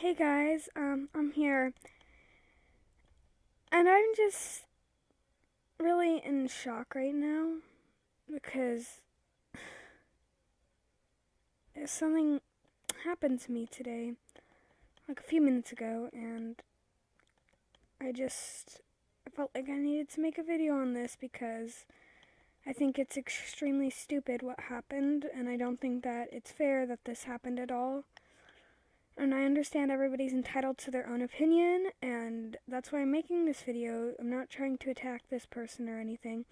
Hey guys, I'm here, and I'm just really in shock right now because something happened to me today, like a few minutes ago, and I felt like I needed to make a video on this because I think it's extremely stupid what happened, and I don't think that it's fair that this happened at all. And I understand everybody's entitled to their own opinion, and that's why I'm making this video. I'm not trying to attack this person or anything.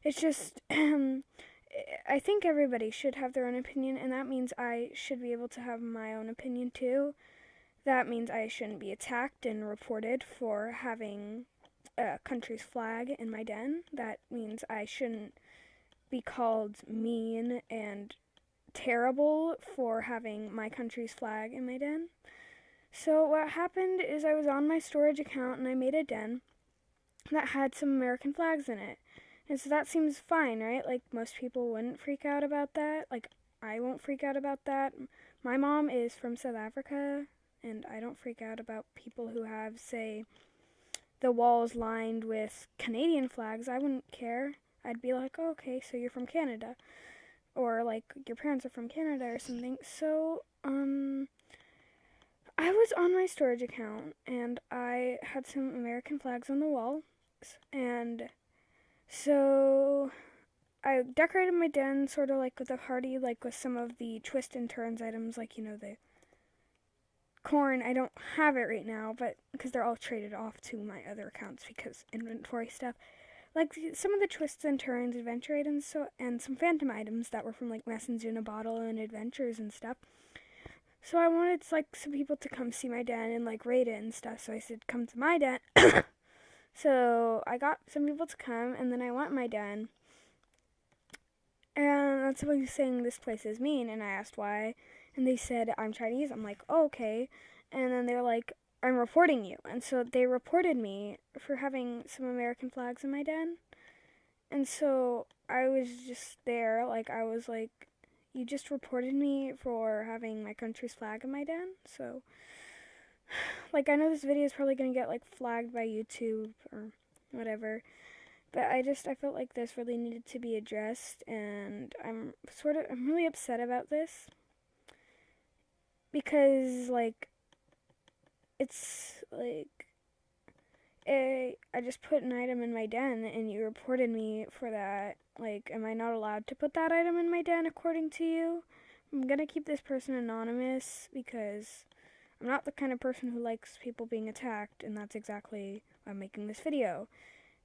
It's just, I think everybody should have their own opinion, and that means I should be able to have my own opinion too. That means I shouldn't be attacked and reported for having a country's flag in my den. That means I shouldn't be called mean and terrible for having my country's flag in my den. So what happened is I was on my storage account and I made a den that had some American flags in it. And so that seems fine, right? Like most people wouldn't freak out about that. Like I won't freak out about that. My mom is from South Africa and I don't freak out about people who have, say, the walls lined with Canadian flags. I wouldn't care. I'd be like, oh, okay, so you're from Canada. Or like your parents are from Canada or something. So, I was on my storage account and I had some American flags on the wall. And so I decorated my den sort of like with a party, like with some of the twist and turns items, like, the corn. I don't have it right now, but because they're all traded off to my other accounts because inventory stuff. Like some of the twists and turns adventure items, and some phantom items that were from like Lessons in a Bottle and Adventures and stuff. So I wanted like some people to come see my den and like raid it and stuff. So I said, come to my den. So I got some people to come, and then I went to my den, and somebody was saying this place is mean, and I asked why, and they said I'm Chinese. I'm like, oh, okay, and then they're like, I'm reporting you. And so they reported me for having some American flags in my den. And so I was just there, like, I was like, you just reported me for having my country's flag in my den. So, like, I know this video is probably going to get, like, flagged by YouTube or whatever. But I felt like this really needed to be addressed. And I'm really upset about this. Because, like, it's like I just put an item in my den and you reported me for that. Like, am I not allowed to put that item in my den according to you? I'm gonna keep this person anonymous because I'm not the kind of person who likes people being attacked, and that's exactly why I'm making this video.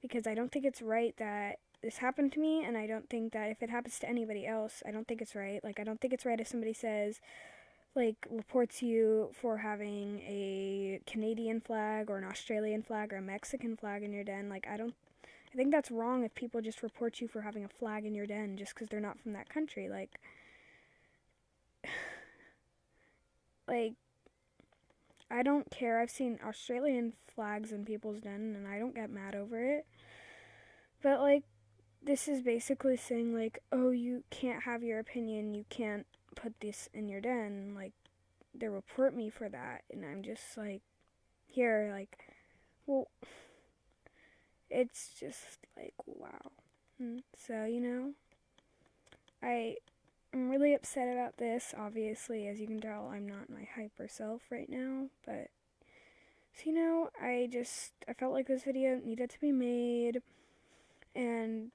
Because I don't think it's right that this happened to me, and I don't think that if it happens to anybody else, I don't think it's right. Like, I don't think it's right if somebody says, like, reports you for having a Canadian flag or an Australian flag or a Mexican flag in your den. Like, I think that's wrong if people just report you for having a flag in your den just because they're not from that country. Like, I don't care. I've seen Australian flags in people's den and I don't get mad over it. But, like, this is basically saying, like, oh, you can't have your opinion, you can't put this in your den. Like, they report me for that, and I'm just like, here, like, well, it's just like, wow. So, I'm really upset about this. Obviously, as you can tell, I'm not my hyper self right now, but so, I felt like this video needed to be made, and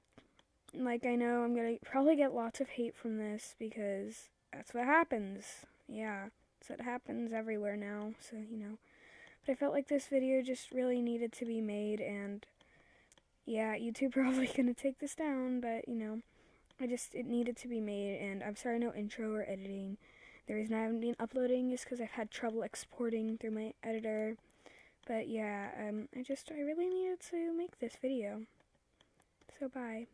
like, I know I'm gonna probably get lots of hate from this because that's what happens. Yeah, that's what happens everywhere now. So, But I felt like this video just really needed to be made, and yeah, YouTube probably gonna take this down, but it needed to be made, and I'm sorry no intro or editing. The reason I haven't been uploading is because I've had trouble exporting through my editor. But yeah, I really needed to make this video. So bye.